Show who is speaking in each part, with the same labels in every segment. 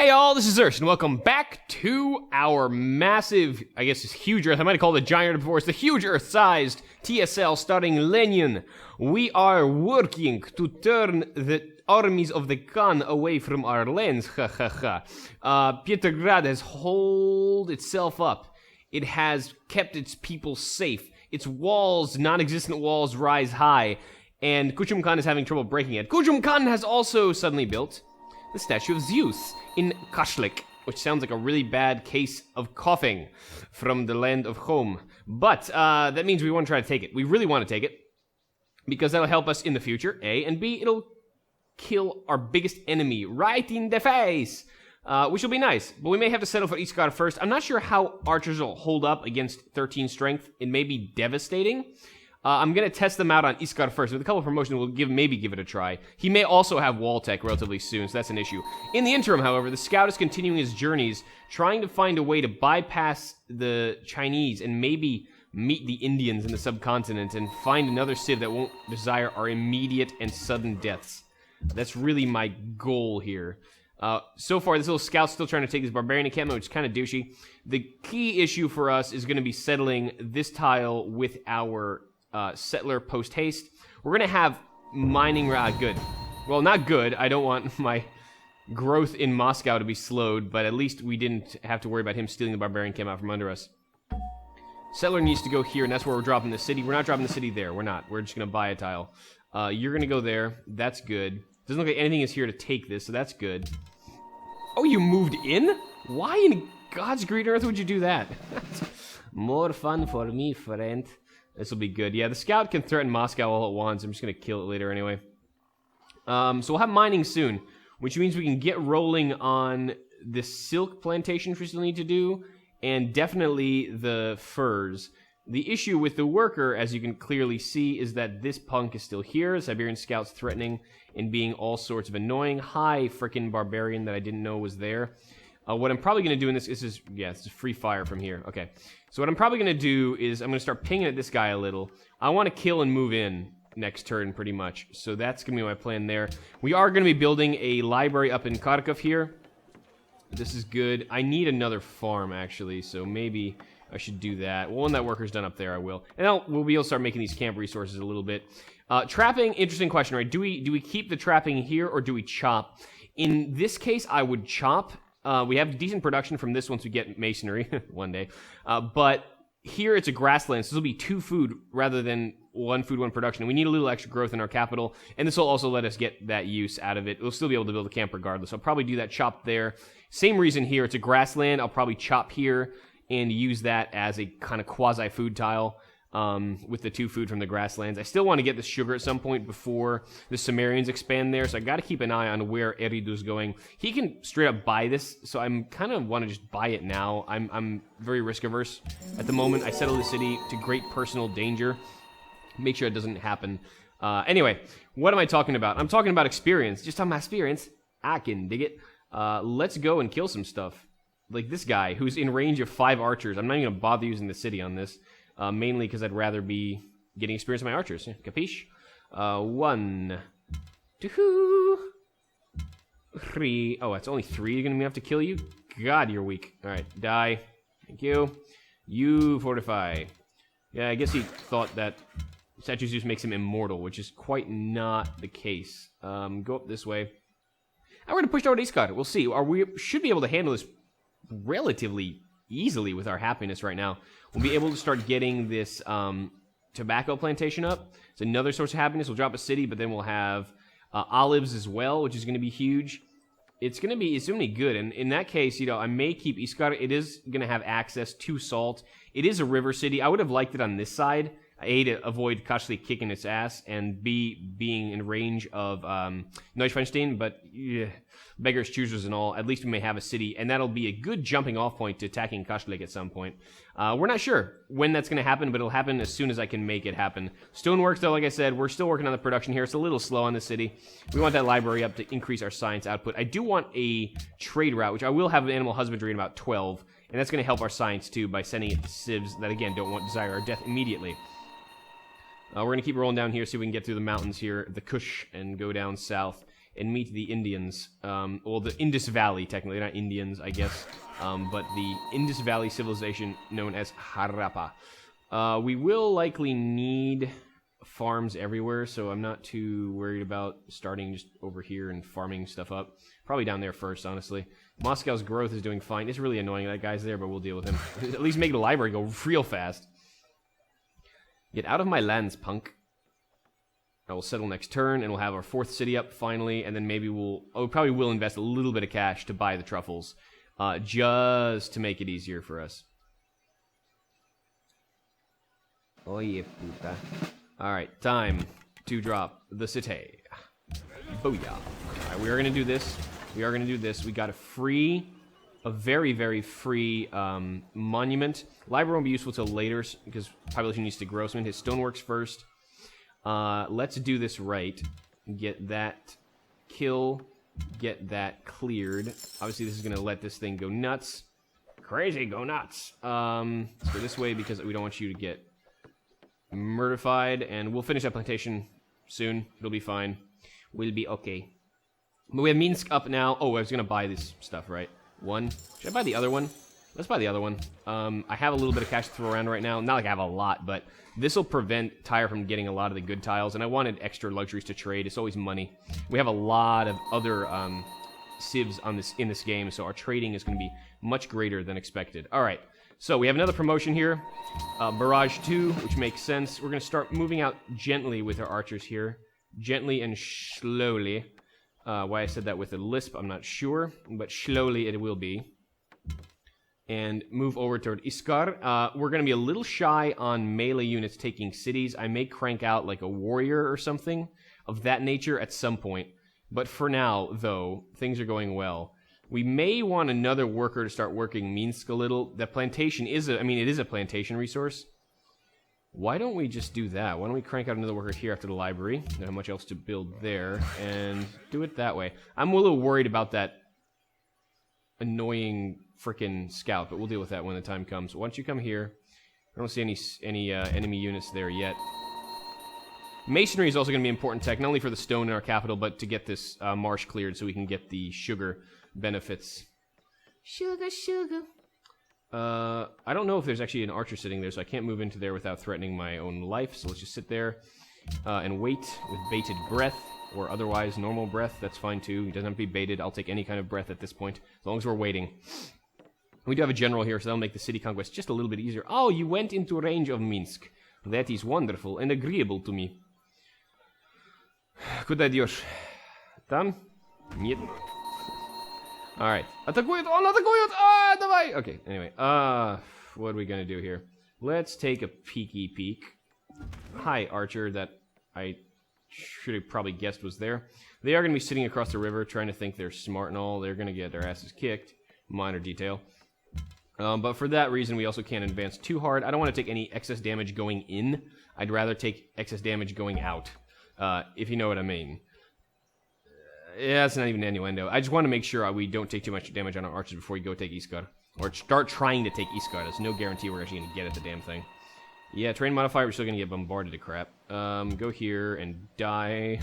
Speaker 1: Hey y'all, this is Urs, and welcome back to our massive, I guess it's huge Earth, I might have called it giant before, it's the huge Earth-sized TSL starting Lenin. We are working to turn the armies of the Khan away from our lands, ha ha ha. Petrograd has held itself up. It has kept its people safe. Its walls, non-existent walls, rise high, and Kuchum Khan is having trouble breaking it. Kuchum Khan has also suddenly built the statue of Zeus in Kashlik, which sounds like a really bad case of coughing from the land of home. But that means we want to try to take it. We really want to take it because that'll help us in the future, A, and B, it'll kill our biggest enemy right in the face, which will be nice. But we may have to settle for Iskar first. I'm not sure how archers will hold up against 13 strength. It may be devastating. I'm going to test them out on Iskar first. With a couple of promotions, we'll maybe give it a try. He may also have wall tech relatively soon, so that's an issue. In the interim, however, the scout is continuing his journeys, trying to find a way to bypass the Chinese and maybe meet the Indians in the subcontinent and find another civ that won't desire our immediate and sudden deaths. That's really my goal here. So far, this little scout's still trying to take this barbarian encampment, which is kind of douchey. The key issue for us is going to be settling this tile with our settler post-haste. We're going to have mining... good. Well, not good. I don't want my growth in Moscow to be slowed, but at least we didn't have to worry about him stealing the barbarian camp out from under us. Settler needs to go here, and that's where we're dropping the city. We're not dropping the city there. We're not. We're just going to buy a tile. You're going to go there. That's good. Doesn't look like anything is here to take this, so that's good. Oh, you moved in? Why in God's green earth would you do that? More fun for me, friend. This will be good. Yeah, the scout can threaten Moscow all at once. I'm just going to kill it later anyway. So we'll have mining soon, which means we can get rolling on the silk plantations we still need to do, and definitely the furs. The issue with the worker, as you can clearly see, is that this punk is still here. Siberian scout's threatening and being all sorts of annoying. Hi, frickin' barbarian that I didn't know was there. What I'm probably going to do in this is it's free fire from here. Okay. So what I'm probably going to do is I'm going to start pinging at this guy a little. I want to kill and move in next turn pretty much. So that's going to be my plan there. We are going to be building a library up in Kharkov here. This is good. I need another farm actually, so maybe I should do that. Well, when that worker's done up there, I will. And we'll be able to start making these camp resources a little bit. Trapping, interesting question, right? Do we keep the trapping here or do we chop? In this case, I would chop. We have decent production from this once we get masonry one day. But here it's a grassland, so this will be 2 food rather than 1 food, 1 production. And we need a little extra growth in our capital, and this will also let us get that use out of it. We'll still be able to build a camp regardless. I'll probably do that chop there. Same reason here, it's a grassland. I'll probably chop here and use that as a kind of quasi-food tile. With the 2 food from the grasslands. I still want to get this sugar at some point before the Sumerians expand there, so I got to keep an eye on where Eridu's going. He can straight up buy this, so I'm kind of want to just buy it now. I'm very risk averse at the moment. I settle the city to great personal danger. Make sure it doesn't happen. Anyway, what am I talking about? I'm talking about experience. Just on my experience, I can dig it. Let's go and kill some stuff. Like this guy who's in range of 5 archers. I'm not even going to bother using the city on this. Mainly because I'd rather be getting experience with my archers. Capiche? 1, 2, 3. Oh, it's only 3 you're going to have to kill you? God, you're weak. Alright, die. Thank you. You fortify. Yeah, I guess he thought that Statue Zeus makes him immortal, which is quite not the case. Go up this way. We're going to push toward Iskar. We'll see. We should be able to handle this relatively easily with our happiness right now. We'll be able to start getting this tobacco plantation up. It's another source of happiness. We'll drop a city, but then we'll have olives as well, which is going to be huge. It's going to be good. And in that case, I may keep Iskar. It is going to have access to salt. It is a river city. I would have liked it on this side. A, to avoid Kashlik kicking its ass, and B, being in range of Neuschwanstein, but beggars, choosers, and all. At least we may have a city, and that'll be a good jumping off point to attacking Kashlik at some point. We're not sure when that's going to happen, but it'll happen as soon as I can make it happen. Stoneworks, though, like I said, we're still working on the production here. It's a little slow on the city. We want that library up to increase our science output. I do want a trade route, which I will have an animal husbandry in about 12, and that's going to help our science, too, by sending it to civs that, again, don't desire our death immediately. We're going to keep rolling down here, see if we can get through the mountains here, the Kush, and go down south and meet the Indians. Well, the Indus Valley, technically, not Indians, I guess. But the Indus Valley civilization known as Harappa. We will likely need farms everywhere, so I'm not too worried about starting just over here and farming stuff up. Probably down there first, honestly. Moscow's growth is doing fine. It's really annoying that guy's there, but we'll deal with him. At least make the library go real fast. Get out of my lands, punk. I will settle next turn, and we'll have our 4th city up finally, and then maybe we probably will invest a little bit of cash to buy the truffles, just to make it easier for us. Oye puta. Alright, time to drop the city. Booyah. Alright, we are going to do this. We got a very, very free monument. Library won't be useful till later because population needs to grow. So I'm going to hit stoneworks first. Let's do this right. Get that kill. Get that cleared. Obviously, this is going to let this thing go nuts. Crazy, go nuts. Let's go this way because we don't want you to get murdified. And we'll finish that plantation soon. It'll be fine. We'll be okay. But we have Minsk up now. Oh, I was going to buy this stuff, right? One. Should I buy the other one? Let's buy the other one. I have a little bit of cash to throw around right now. Not like I have a lot, but this will prevent Tyre from getting a lot of the good tiles, and I wanted extra luxuries to trade. It's always money. We have a lot of other civs in this game, so our trading is going to be much greater than expected. All right, so we have another promotion here. Barrage 2, which makes sense. We're going to start moving out gently with our archers here. Gently and slowly. Why I said that with a lisp, I'm not sure, but slowly it will be. And move over toward Iskar. We're going to be a little shy on melee units taking cities. I may crank out like a warrior or something of that nature at some point. But for now, though, things are going well. We may want another worker to start working Minsk a little. The plantation is it is a plantation resource. Why don't we just do that? Why don't we crank out another worker here after the library? Don't have much else to build there. And do it that way. I'm a little worried about that annoying frickin' scout, but we'll deal with that when the time comes. Once you come here, I don't see any enemy units there yet. Masonry is also going to be important tech, not only for the stone in our capital, but to get this marsh cleared so we can get the sugar benefits. Sugar, sugar. I don't know if there's actually an archer sitting there, so I can't move into there without threatening my own life, so let's just sit there and wait with bated breath, or otherwise normal breath. That's fine too. It doesn't have to be baited. I'll take any kind of breath at this point, as long as we're waiting. We do have a general here, so that'll make the city conquest just a little bit easier. Oh, you went into range of Minsk. That is wonderful and agreeable to me. Куда идешь? Там? Нет. Alright. Атакуют! Он атакует! Ah, давай! Okay, anyway. What are we gonna do here? Let's take a peeky peek. Hi, archer, that I should have probably guessed was there. They are gonna be sitting across the river trying to think they're smart and all. They're gonna get their asses kicked. Minor detail. But for that reason, we also can't advance too hard. I don't want to take any excess damage going in. I'd rather take excess damage going out, if you know what I mean. Yeah, that's not even an innuendo. I just want to make sure we don't take too much damage on our archers before we go take Iskar. Or start trying to take Iskar. There's no guarantee we're actually going to get at the damn thing. Yeah, terrain modifier, we're still going to get bombarded to crap. Go here and die.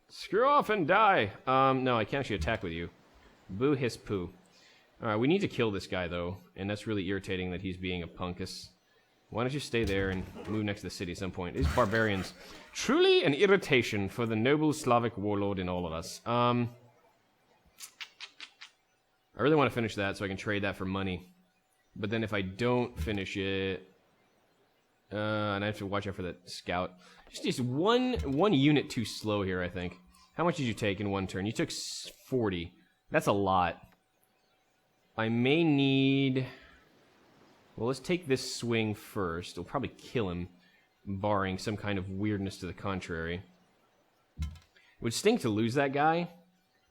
Speaker 1: Screw off and die! No, I can't actually attack with you. Boo hiss poo. Alright, we need to kill this guy, though. And that's really irritating that he's being a punkus. Why don't you stay there and move next to the city at some point? These barbarians. Truly an irritation for the noble Slavic warlord in all of us. I really want to finish that so I can trade that for money. But then if I don't finish it... and I have to watch out for that scout. Just one unit too slow here, I think. How much did you take in one turn? You took 40. That's a lot. I may need... Well, let's take this swing first. It'll probably kill him, barring some kind of weirdness to the contrary. It would stink to lose that guy.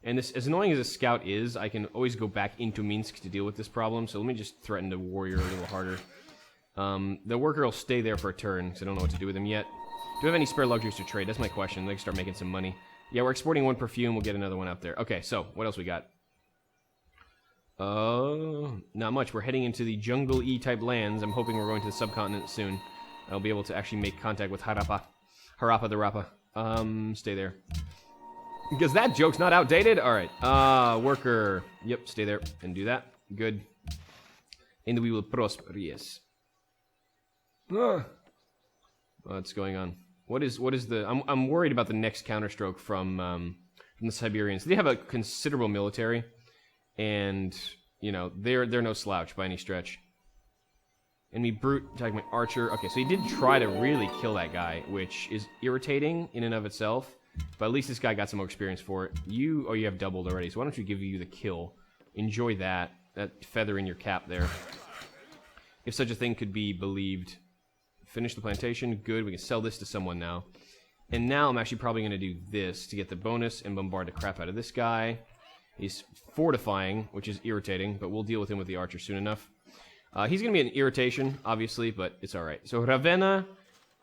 Speaker 1: And this, as annoying as a scout is, I can always go back into Minsk to deal with this problem. So let me just threaten the warrior a little harder. The worker will stay there for a turn, because I don't know what to do with him yet. Do we have any spare luxuries to trade? That's my question. They can start making some money. Yeah, we're exporting one perfume. We'll get another one out there. Okay, so what else we got? Not much. We're heading into the jungle-y type lands. I'm hoping we're going to the subcontinent soon. I'll be able to actually make contact with Harappa. Harappa the Rappa. Stay there. Because that joke's not outdated. All right. Worker. Yep, stay there and do that. Good. And we will prosper, yes. What's going on? What is the... I'm worried about the next counterstroke from the Siberians. They have a considerable military. And, you know, they're no slouch by any stretch. Enemy brute, attack my archer. Okay, so he did try to really kill that guy, which is irritating in and of itself. But at least this guy got some more experience for it. You have doubled already, so why don't you give you the kill? Enjoy that feather in your cap there. If such a thing could be believed. Finish the plantation, good, we can sell this to someone now. And now I'm actually probably going to do this to get the bonus and bombard the crap out of this guy. He's fortifying, which is irritating, but we'll deal with him with the archer soon enough. He's going to be an irritation, obviously, but it's alright. So Ravenna,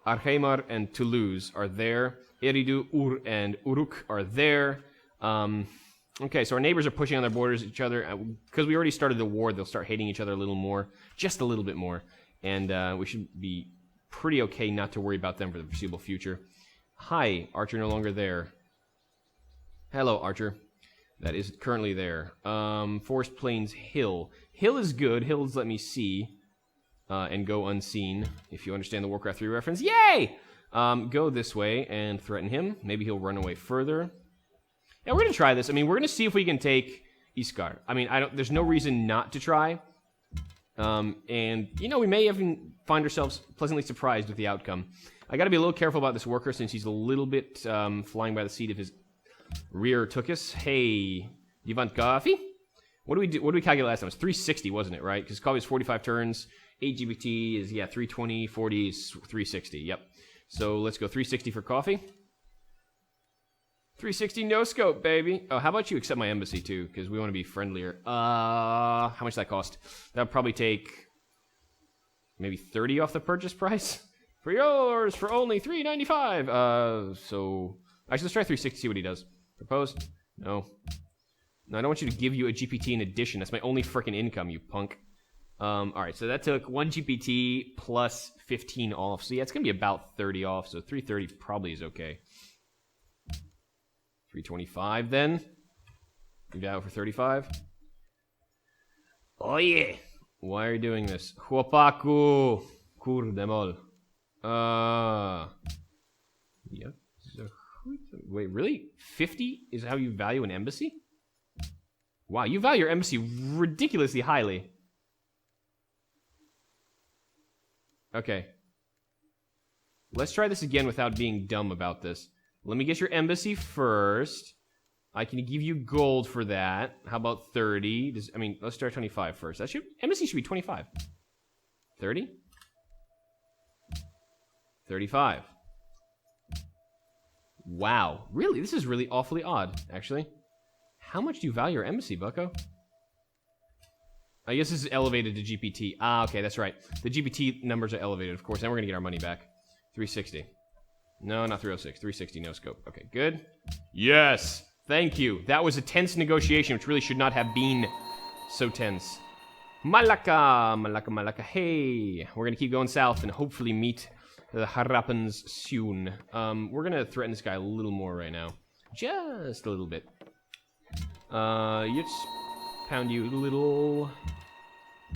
Speaker 1: Arheimar, and Toulouse are there. Eridu, Ur, and Uruk are there. Okay, so our neighbors are pushing on their borders each other. Because we already started the war, they'll start hating each other a little more. Just a little bit more. And we should be pretty okay not to worry about them for the foreseeable future. Hi, Archer no longer there. Hello, Archer. That is currently there. Forest Plains Hill. Hill is good. Hill's let me see. And go unseen, if you understand the Warcraft 3 reference. Yay! Go this way and threaten him. Maybe he'll run away further. Yeah, we're going to try this. I mean, we're going to see if we can take Iskar. I mean, there's no reason not to try. And, you know, we may even find ourselves pleasantly surprised with the outcome. I got to be a little careful about this worker since he's a little bit flying by the seat of his rear tuchus. Hey, you want coffee? What do we do? What did we calculate last time? It was 360, wasn't it, right? Because coffee is 45 turns. 8 GPT is, 320. 40 is 360. Yep. So let's go 360 for coffee. 360 no scope, baby. Oh, how about you accept my embassy, too? Because we want to be friendlier. How much does that cost? That would probably take maybe 30 off the purchase price. For yours for only $3.95. So actually, let's try 360, see what he does. Propose? No. No, I don't want you to give you a GPT in addition. That's my only frickin' income, you punk. Alright, so that took 1 GPT plus 15 off. So yeah, it's going to be about 30 off. So 330 probably is okay. 325 then. Leave that out for 35. Oh yeah. Why are you doing this? Chłopaku. Kurdemol. Yep. Wait, really? 50 is how you value an embassy? Wow, you value your embassy ridiculously highly. Okay. Let's try this again without being dumb about this. Let me get your embassy first. I can give you gold for that. How about 30? Let's start 25 first. Embassy should be 25. 30? 35. Wow. Really? This is really awfully odd, actually. How much do you value your embassy, bucko? I guess this is elevated to GPT. Ah, okay, that's right. The GPT numbers are elevated, of course. Then we're going to get our money back. 360. No, not 306. 360, no scope. Okay, good. Yes! Thank you. That was a tense negotiation, which really should not have been so tense. Malacca! Malacca, Malacca. Hey! We're going to keep going south and hopefully meet the Harappans soon. We're going to threaten this guy a little more right now. Just a little bit. Let's pound you a little.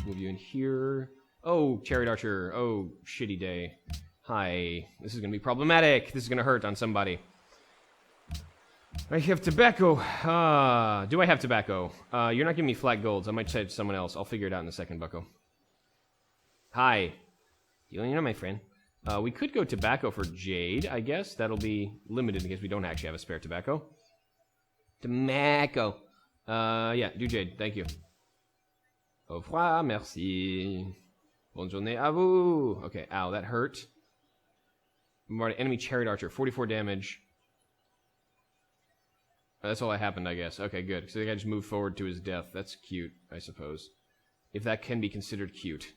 Speaker 1: Move you in here. Oh, Chariot Archer. Oh, shitty day. Hi. This is going to be problematic. This is going to hurt on somebody. I have tobacco. Do I have tobacco? You're not giving me flat golds. I might say it to someone else. I'll figure it out in a second, bucko. Hi. You know my friend. We could go tobacco for Jade, I guess. That'll be limited because we don't actually have a spare tobacco. Tobacco. Yeah, do Jade. Thank you. Au revoir, merci. Bonne journée à vous. Okay, ow, that hurt. Enemy Chariot Archer, 44 damage. That's all that happened, I guess. Okay, good. So the guy just moved forward to his death. That's cute, I suppose. If that can be considered cute.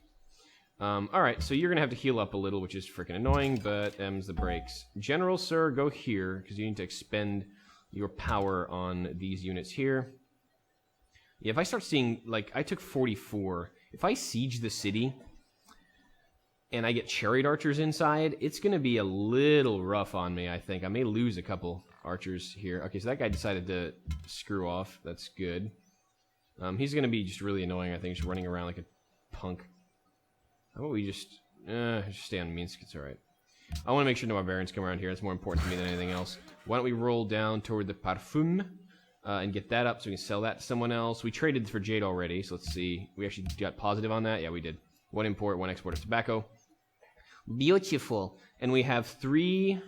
Speaker 1: Alright, so you're gonna have to heal up a little, which is freaking annoying, but M's the brakes. General, sir, go here, because you need to expend your power on these units here. Yeah, if I start seeing, like, I took 44. If I siege the city, and I get Chariot Archers inside, it's gonna be a little rough on me, I think. I may lose a couple archers here. Okay, so that guy decided to screw off. That's good. He's going to be just really annoying, I think, just running around like a punk. How about we just stay on Minsk? It's alright. I want to make sure no barbarians come around here. That's more important to me than anything else. Why don't we roll down toward the Parfum and get that up so we can sell that to someone else. We traded for jade already, so let's see. We actually got positive on that? Yeah, we did. 1 import, 1 export of tobacco. Beautiful. And we have three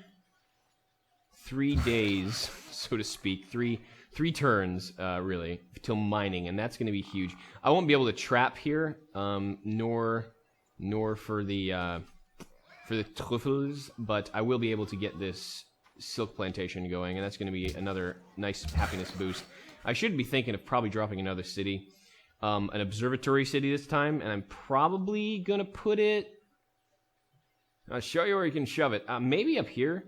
Speaker 1: days, so to speak. Three turns, really, till mining, and that's going to be huge. I won't be able to trap here, nor for the truffles, but I will be able to get this silk plantation going, and that's going to be another nice happiness boost. I should be thinking of probably dropping another city, an observatory city this time, and I'm probably going to put it... I'll show you where you can shove it. Maybe up here.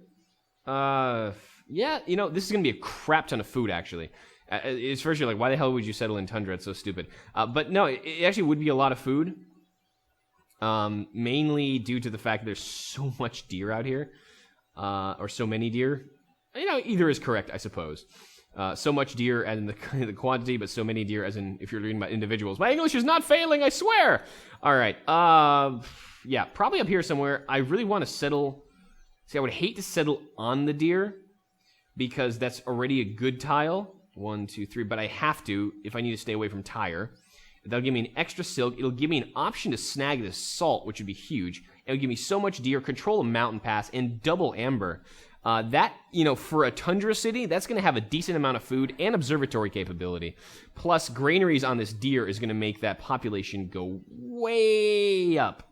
Speaker 1: Yeah, you know, this is going to be a crap ton of food, actually. It's first you're like, why the hell would you settle in tundra? It's so stupid. But no, it actually would be a lot of food. Mainly due to the fact that there's so much deer out here. Or so many deer. You know, either is correct, I suppose. So much deer as in the quantity, but so many deer as in if you're reading about individuals. My English is not failing, I swear! Alright, yeah, probably up here somewhere. I really want to settle... See, I would hate to settle on the deer, because that's already a good tile. 1, 2, 3, but I have to if I need to stay away from tire. That'll give me an extra silk. It'll give me an option to snag this salt, which would be huge. It'll give me so much deer, control a mountain pass, and double amber. That, you know, for a tundra city, that's going to have a decent amount of food and observatory capability. Plus, granaries on this deer is going to make that population go way up.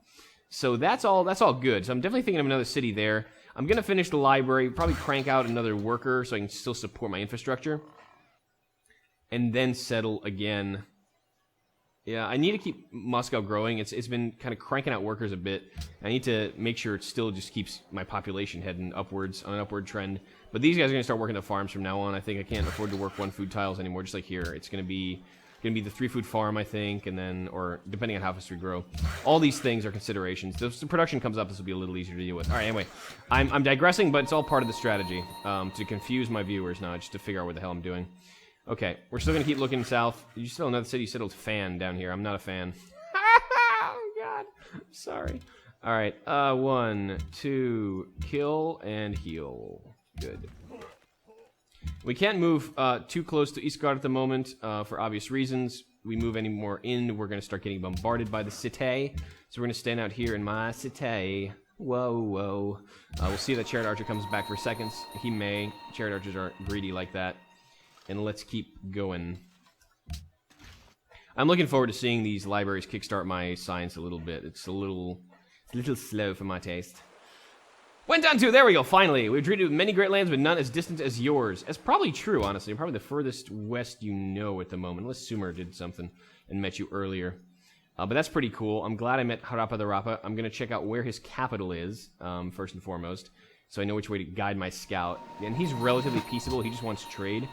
Speaker 1: So that's all good. So I'm definitely thinking of another city there. I'm going to finish the library, probably crank out another worker so I can still support my infrastructure. And then settle again. Yeah, I need to keep Moscow growing. It's been kind of cranking out workers a bit. I need to make sure it still just keeps my population heading upwards, on an upward trend. But these guys are going to start working the farms from now on. I think I can't afford to work 1 food tiles anymore, just like here. It's going to be the 3 food farm, I think, and then, or depending on how fast we grow. All these things are considerations. If the production comes up, this will be a little easier to deal with. All right, anyway, I'm digressing, but it's all part of the strategy to confuse my viewers now, just to figure out what the hell I'm doing. Okay, we're still gonna keep looking south. You still another city. You settled fan down here. I'm not a fan. Oh God, sorry. All right, 1, 2, kill and heal. Good. We can't move too close to Iskar at the moment for obvious reasons. We move any more in, we're gonna start getting bombarded by the cité. So we're gonna stand out here in my cité. Whoa, whoa. We'll see if that chariot archer comes back for seconds. He may. Chariot archers are greedy like that. And let's keep going. I'm looking forward to seeing these libraries kickstart my science a little bit. It's a little slow for my taste. Went on to, there we go, finally. We've treated many great lands, but none as distant as yours. That's probably true, honestly. Probably the furthest west you know at the moment, unless Sumer did something and met you earlier. But that's pretty cool. I'm glad I met Harappa the Rappa. I'm going to check out where his capital is, first and foremost, so I know which way to guide my scout. And he's relatively peaceable. He just wants to trade.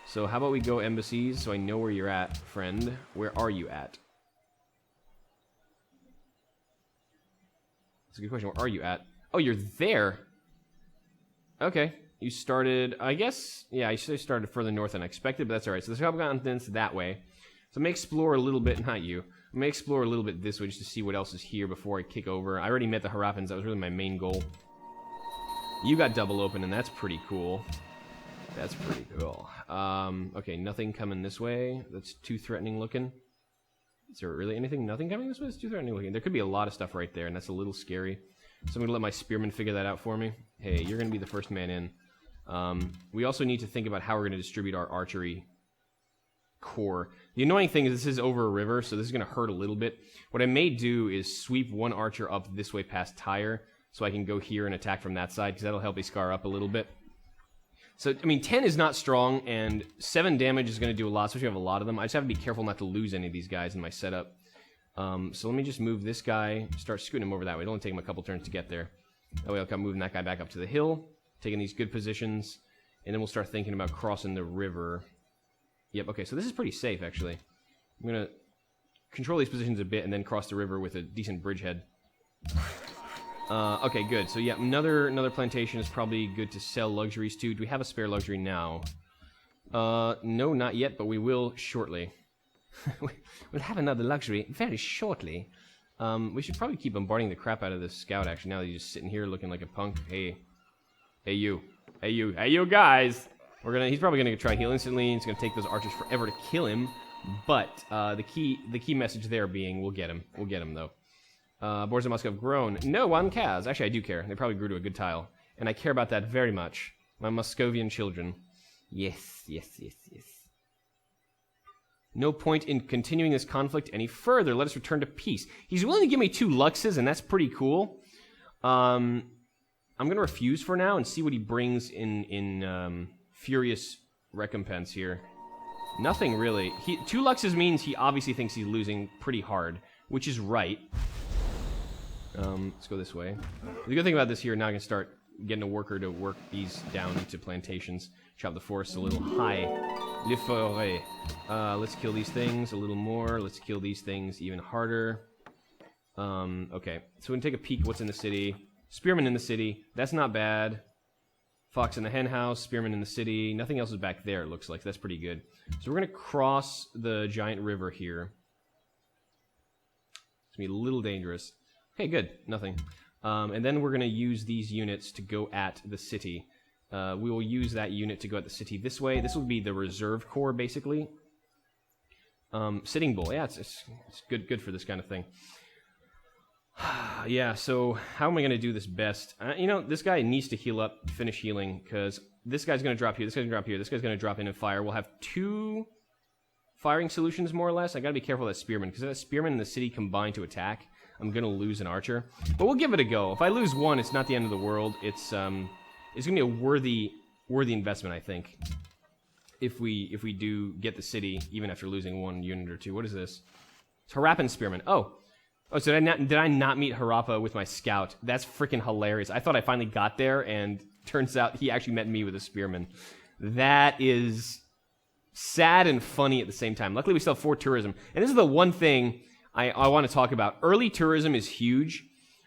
Speaker 1: So how about we go embassies, so I know where you're at, friend. Where are you at? That's a good question. Where are you at? Oh, you're there. Okay. You started, I guess, yeah, you started further north than I expected, but that's all right. So there's a couple continents that way. So I'm going to explore a little bit, not you. I'm going to explore a little bit this way just to see what else is here before I kick over. I already met the Harappans. That was really my main goal. You got double open, and that's pretty cool. That's pretty cool. Okay, nothing coming this way. That's too threatening looking. Is there really anything? Nothing coming this way? It's too threatening looking. There could be a lot of stuff right there, and that's a little scary. So I'm going to let my spearmen figure that out for me. Hey, you're going to be the first man in. We also need to think about how we're going to distribute our archery core. The annoying thing is this is over a river, so this is going to hurt a little bit. What I may do is sweep one archer up this way past Tyre, so I can go here and attack from that side, because that'll help Iskar up a little bit. So, I mean, 10 is not strong, and 7 damage is going to do a lot, especially if I have a lot of them. I just have to be careful not to lose any of these guys in my setup. So let me just move this guy, start scooting him over that way. It'll only take him a couple turns to get there. That way I'll come moving that guy back up to the hill, taking these good positions, and then we'll start thinking about crossing the river. Yep, okay, so this is pretty safe, actually. I'm going to control these positions a bit and then cross the river with a decent bridgehead. Okay, good. So yeah, another plantation is probably good to sell luxuries to. Do we have a spare luxury now? No, not yet, but we will shortly. We'll have another luxury very shortly. We should probably keep bombarding the crap out of this scout, actually, now that he's just sitting here looking like a punk. Hey you guys! He's probably gonna try heal instantly. It's gonna take those archers forever to kill him, but the key message there being, we'll get him though. Boards of Moscow have grown. No one cares. Actually, I do care. They probably grew to a good tile, and I care about that very much. My Muscovian children. Yes. No point in continuing this conflict any further. Let us return to peace. He's willing to give me 2 luxes, and that's pretty cool. I'm going to refuse for now and see what he brings in furious recompense here. Nothing, really. 2 luxes means he obviously thinks he's losing pretty hard, which is right. Let's go this way. The good thing about this here, now I can start getting a worker to work these down to plantations. Chop the forest a little high. Le forêt. Let's kill these things a little more. Let's kill these things even harder. Okay. So we're gonna take a peek at what's in the city. Spearmen in the city. That's not bad. Fox in the hen house. Spearmen in the city. Nothing else is back there, it looks like. That's pretty good. So we're gonna cross the giant river here. It's gonna be a little dangerous. Okay, good. Nothing. And then we're gonna use these units to go at the city. We will use that unit to go at the city this way. This will be the reserve corps, basically. Sitting Bull. Yeah, it's good for this kind of thing. Yeah, so how am I going to do this best? You know, this guy needs to heal up, finish healing, because this guy's going to drop here, this guy's going to drop here, this guy's going to drop in and fire. We'll have 2 firing solutions, more or less. I got to be careful of that spearman, because if that spearman and the city combine to attack, I'm going to lose an archer. But we'll give it a go. If I lose 1, it's not the end of the world. It's going to be a worthy investment, I think. If we do get the city, even after losing 1 unit or 2. What is this? It's Harappan Spearman. Oh, so did I not meet Harappa with my scout? That's freaking hilarious. I thought I finally got there, and turns out he actually met me with a spearman. That is sad and funny at the same time. Luckily, we still have 4 tourism. And this is the one thing I want to talk about. Early tourism is huge.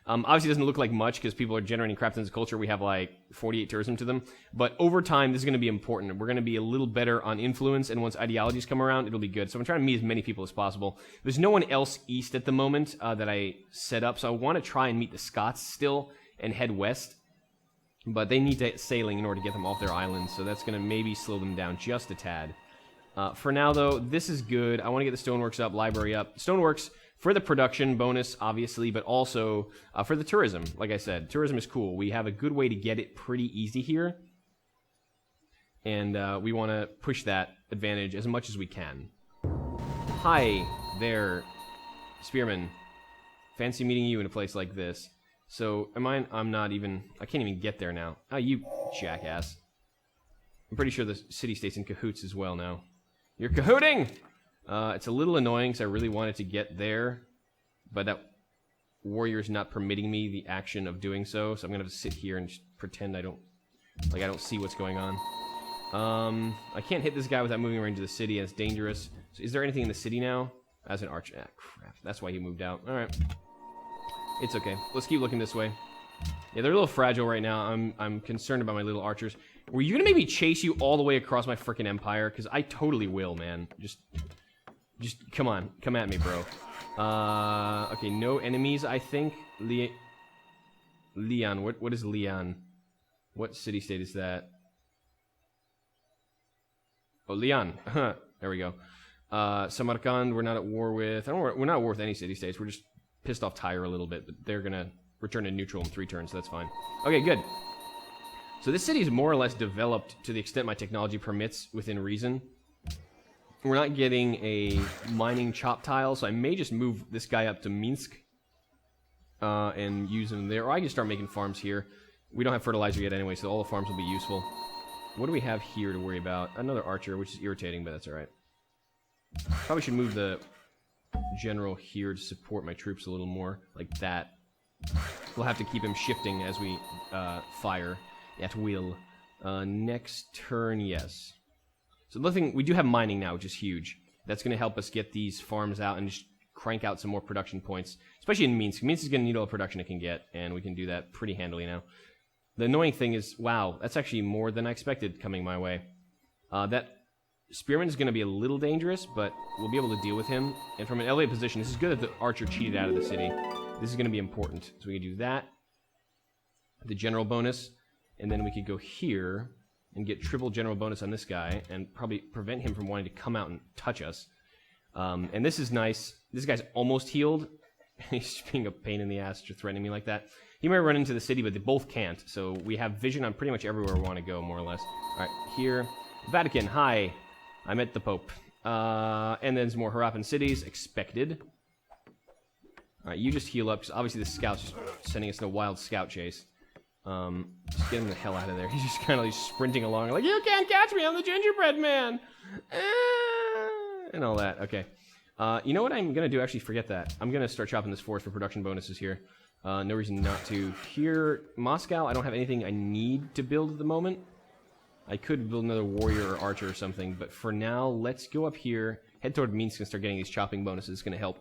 Speaker 1: Obviously, it doesn't look like much because people are generating crap tons of culture. We have like 48 tourism to them. But over time, this is going to be important. We're going to be a little better on influence, and once ideologies come around, it'll be good. So I'm trying to meet as many people as possible. There's no one else east at the moment that I set up, so I want to try and meet the Scots still and head west. But they need to sailing in order to get them off their islands, so that's going to maybe slow them down just a tad. For now, though, this is good. I want to get the stoneworks up, library up. Stoneworks for the production bonus, obviously, but also for the tourism. Like I said, tourism is cool. We have a good way to get it pretty easy here. And we want to push that advantage as much as we can. Hi there, Spearman. Fancy meeting you in a place like this. So, I'm not even... I can't even get there now. Oh, you jackass. I'm pretty sure the city-state's in cahoots as well now. You're cahooting! It's a little annoying because I really wanted to get there, but that warrior's not permitting me the action of doing so, so I'm gonna have to sit here and just pretend I don't see what's going on. I can't hit this guy without moving around to the city, and it's dangerous. So is there anything in the city now? As an archer. Ah, crap. That's why he moved out. Alright. It's okay. Let's keep looking this way. Yeah, they're a little fragile right now. I'm concerned about my little archers. Were you gonna make me chase you all the way across my frickin' empire? Because I totally will, man. Just come on. Come at me, bro. Okay, no enemies, I think. Leon. What is Leon? What city-state is that? Oh, Leon. There we go. Samarkand, we're not at war with... we're not at war with any city-states. We're just pissed off Tyre a little bit, but they're gonna return to neutral in 3 turns, so that's fine. Okay, good. So this city is more or less developed to the extent my technology permits within reason. We're not getting a mining chop tile, so I may just move this guy up to Minsk and use him there. Or I can start making farms here. We don't have fertilizer yet anyway, so all the farms will be useful. What do we have here to worry about? Another archer, which is irritating, but that's alright. Probably should move the general here to support my troops a little more, like that. We'll have to keep him shifting as we fire at will. Next turn, yes. So the thing, we do have mining now, which is huge. That's going to help us get these farms out and just crank out some more production points, especially in Minsk. Minsk is going to need all the production it can get, and we can do that pretty handily now. The annoying thing is, wow, that's actually more than I expected coming my way. That Spearman is going to be a little dangerous, but we'll be able to deal with him. And from an elevated position, this is good that the archer cheated out of the city. This is going to be important. So we can do that. The general bonus. And then we could go here and get triple general bonus on this guy and probably prevent him from wanting to come out and touch us. And this is nice. This guy's almost healed. He's just being a pain in the ass to threaten me like that. He might run into the city, but they both can't. So we have vision on pretty much everywhere we want to go, more or less. All right, here. Vatican, hi. I met the Pope. And then some more Harappan cities, expected. All right, you just heal up, because obviously the scout's just sending us in a wild scout chase. Just get him the hell out of there. He's just kind of like sprinting along, like, you can't catch me, I'm the gingerbread man! And all that, okay. You know what I'm going to do? Actually, forget that. I'm going to start chopping this forest for production bonuses here. No reason not to. Here, Moscow, I don't have anything I need to build at the moment. I could build another warrior or archer or something, but for now, let's go up here, head toward Minsk and start getting these chopping bonuses. It's going to help.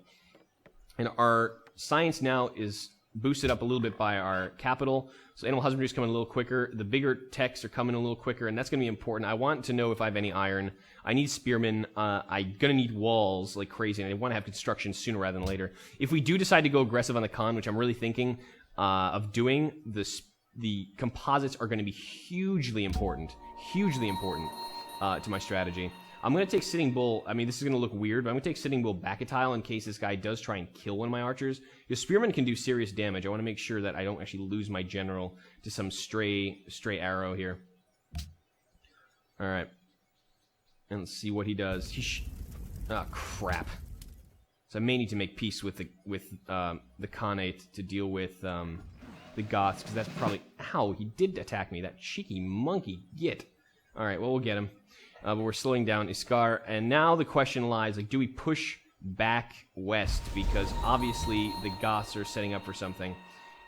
Speaker 1: And our science now is boosted up a little bit by our capital. So animal husbandry is coming a little quicker. The bigger techs are coming a little quicker, and that's going to be important. I want to know if I have any iron. I need spearmen. I'm going to need walls like crazy, and I want to have construction sooner rather than later. If we do decide to go aggressive on the Khan, which I'm really thinking of doing, the composites are going to be hugely important to my strategy. I'm going to take Sitting Bull. I mean, this is going to look weird, but I'm going to take Sitting Bull back a tile in case this guy does try and kill one of my archers. Because Spearman can do serious damage. I want to make sure that I don't actually lose my general to some stray arrow here. All right. And let's see what he does. Oh, crap. So I may need to make peace with the Khanate to deal with the Goths, because that's probably... Ow, he did attack me, that cheeky monkey. Git. All right, well, we'll get him. But we're slowing down Iskar, and now the question lies, like, do we push back west? Because obviously the Goths are setting up for something.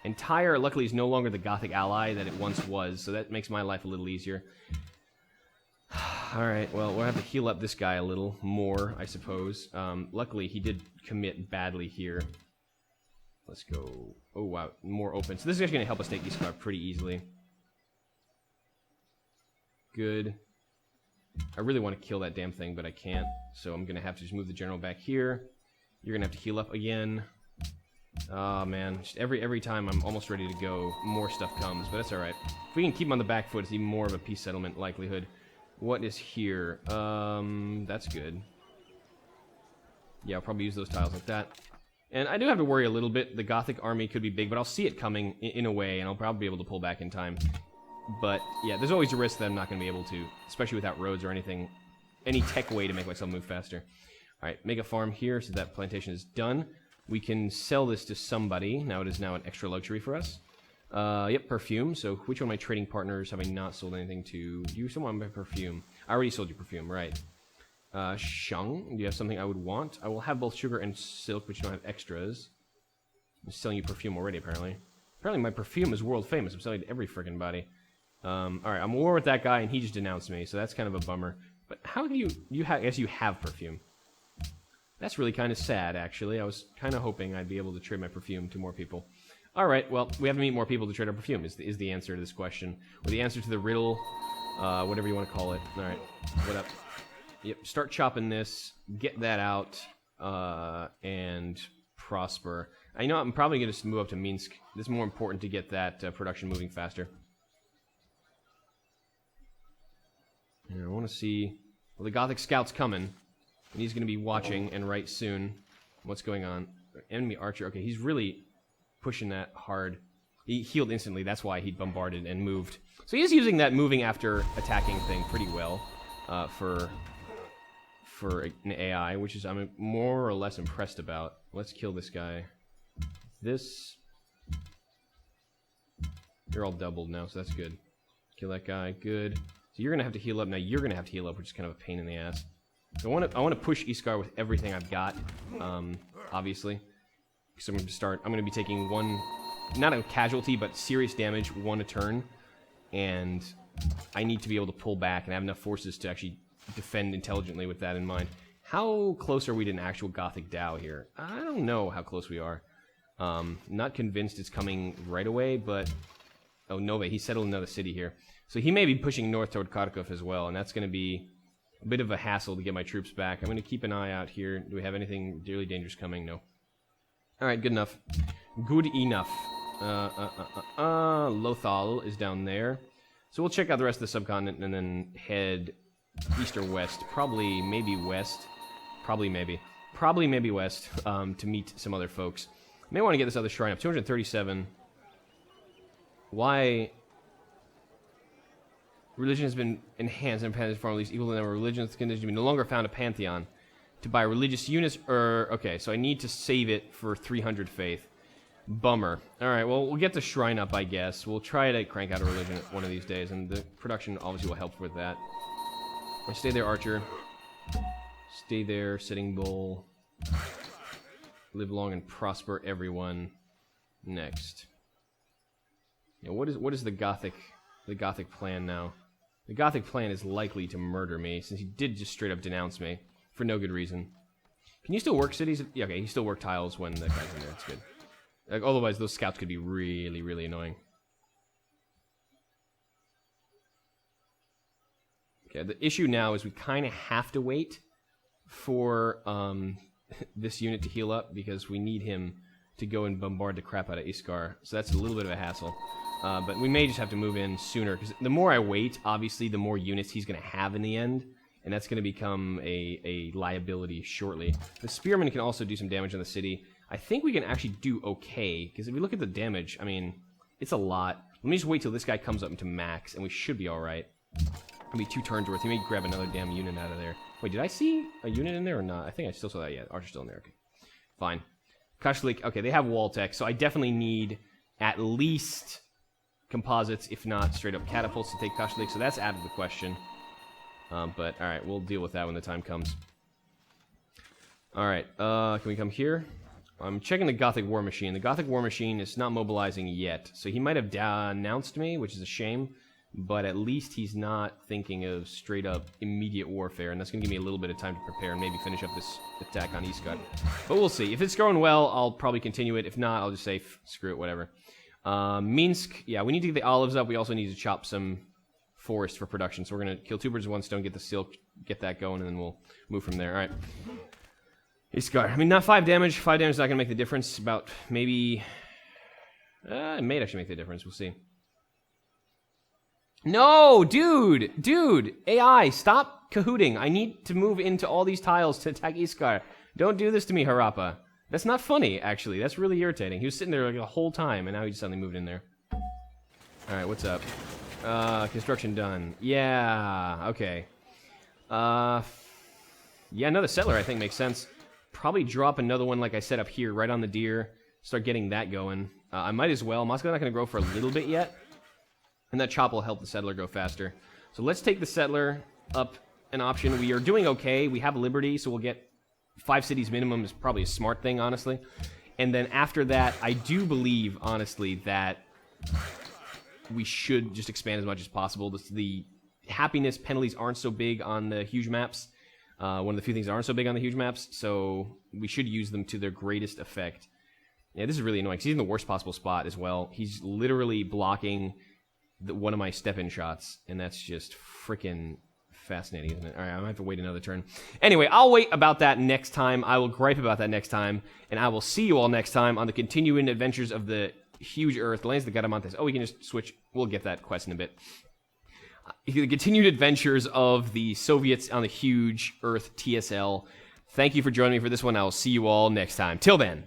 Speaker 1: And Tyre, luckily, is no longer the Gothic ally that it once was, so that makes my life a little easier. Alright, well, we'll have to heal up this guy a little more, I suppose. Luckily, he did commit badly here. Let's go... Oh, wow, more open. So this is actually going to help us take Iskar pretty easily. Good. I really want to kill that damn thing, but I can't. So I'm going to have to just move the general back here. You're going to have to heal up again. Oh, man. Just every time I'm almost ready to go, more stuff comes, but that's alright. If we can keep him on the back foot, it's even more of a peace settlement likelihood. What is here? That's good. Yeah, I'll probably use those tiles like that. And I do have to worry a little bit. The Gothic army could be big, but I'll see it coming in a way, and I'll probably be able to pull back in time. But, yeah, there's always a risk that I'm not going to be able to, especially without roads or anything, any tech way to make myself move faster. Alright, make a farm here so that plantation is done. We can sell this to somebody. Now it is now an extra luxury for us. Yep, perfume. So which one of my trading partners have I not sold anything to? You someone by perfume. I already sold you perfume, right. Shung, do you have something I would want? I will have both sugar and silk, but you don't have extras. I'm selling you perfume already, apparently. Apparently my perfume is world famous. I'm selling it to every freaking body. Alright, I'm at war with that guy, and he just denounced me, so that's kind of a bummer. But how do I guess you have perfume. That's really kind of sad, actually. I was kind of hoping I'd be able to trade my perfume to more people. Alright, well, we have to meet more people to trade our perfume, is the answer to this question. Or the answer to the riddle, whatever you want to call it. Alright, what up? Yep, start chopping this, get that out, and prosper. I know I'm probably going to move up to Minsk. This is more important to get that production moving faster. Yeah, I want to see... Well, the Gothic scout's coming, and he's going to be watching, and right soon. What's going on? Enemy archer. Okay, he's really pushing that hard. He healed instantly, that's why he bombarded and moved. So he is using that moving after attacking thing pretty well for an AI, which is I'm more or less impressed about. Let's kill this guy. This... You're all doubled now, so that's good. Kill that guy, good. So you're going to have to heal up. Now you're going to have to heal up, which is kind of a pain in the ass. So I want to push Iskar with everything I've got, obviously. So I'm going to be taking one, not a casualty, but serious damage, one a turn. And I need to be able to pull back and have enough forces to actually defend intelligently with that in mind. How close are we to an actual Gothic Dao here? I don't know how close we are. Not convinced it's coming right away, but... Oh, Nove, he settled another city here. So he may be pushing north toward Kharkov as well, and that's going to be a bit of a hassle to get my troops back. I'm going to keep an eye out here. Do we have anything really dangerous coming? No. Alright, good enough. Good enough. Lothal is down there. So we'll check out the rest of the subcontinent and then head east or west. Probably, maybe west. Probably, maybe. Probably, maybe west to meet some other folks. May want to get this other shrine up. 237. Why? Religion has been enhanced in a pantheon form, at least equal to the number of religions conditions to be no longer found a pantheon. To buy religious units, okay, so I need to save it for 300 faith. Bummer. Alright, well, we'll get the shrine up, I guess. We'll try to crank out a religion one of these days, and the production obviously will help with that. Stay there, Archer. Stay there, Sitting Bull. Live long and prosper, everyone. Next. Now, what is the Gothic plan now? The Gothic plan is likely to murder me, since he did just straight up denounce me. For no good reason. Can you still work cities? Yeah, okay, you still work tiles when the guy's in there. That's good. Like, otherwise, those scouts could be really, really annoying. Okay, the issue now is we kind of have to wait for this unit to heal up because we need him to go and bombard the crap out of Iskar. So that's a little bit of a hassle. But we may just have to move in sooner because the more I wait, obviously, the more units he's going to have in the end. And that's going to become a liability shortly. The Spearman can also do some damage on the city. I think we can actually do okay, because if we look at the damage, I mean, it's a lot. Let me just wait till this guy comes up into max, and we should be alright. It'll be 2 turns worth. He may grab another damn unit out of there. Wait, did I see a unit in there or not? I think I still saw that yet. Archer's still in there. Okay. Fine. Kashlik, okay, they have wall tech, so I definitely need at least composites, if not straight up catapults to take Kashlik, so that's out of the question. But, alright, we'll deal with that when the time comes. Alright, can we come here? I'm checking the Gothic War Machine. The Gothic War Machine is not mobilizing yet, so he might have denounced me, which is a shame, but at least he's not thinking of straight-up immediate warfare, and that's going to give me a little bit of time to prepare and maybe finish up this attack on Iskar. But we'll see. If it's going well, I'll probably continue it. If not, I'll just say, screw it, whatever. Minsk, yeah, we need to get the olives up. We also need to chop some forest for production, so we're going to kill 2 birds with 1 stone, get the silk, get that going, and then we'll move from there. Alright. Iskar. I mean, not 5 damage. 5 damage is not going to make the difference. About maybe... it may actually make the difference. We'll see. No! Dude! Dude! AI, stop cahooting. I need to move into all these tiles to attack Iskar. Don't do this to me, Harappa. That's not funny, actually. That's really irritating. He was sitting there like the whole time, and now he just suddenly moved in there. Alright, what's up? Construction done. Yeah, okay. Yeah, another settler I think makes sense. Probably drop another one like I set up here, right on the deer. Start getting that going. I might as well. Moscow's not going to grow for a little bit yet. And that chop will help the settler go faster. So let's take the settler up an option. We are doing okay. We have liberty, so we'll get 5 cities minimum is probably a smart thing, honestly. And then after that, I do believe, honestly, that we should just expand as much as possible. The happiness penalties aren't so big on the huge maps. One of the few things that aren't so big on the huge maps, so we should use them to their greatest effect. Yeah, this is really annoying, because he's in the worst possible spot as well. He's literally blocking one of my step-in shots, and that's just freaking fascinating, isn't it? Alright, I might have to wait another turn. Anyway, I'll wait about that next time. I will gripe about that next time, and I will see you all next time on the continuing adventures of the huge Earth, the lands of the Garamantes. Oh, we can just switch. We'll get that quest in a bit. The continued adventures of the Soviets on the huge Earth TSL. Thank you for joining me for this one. I will see you all next time. Till then.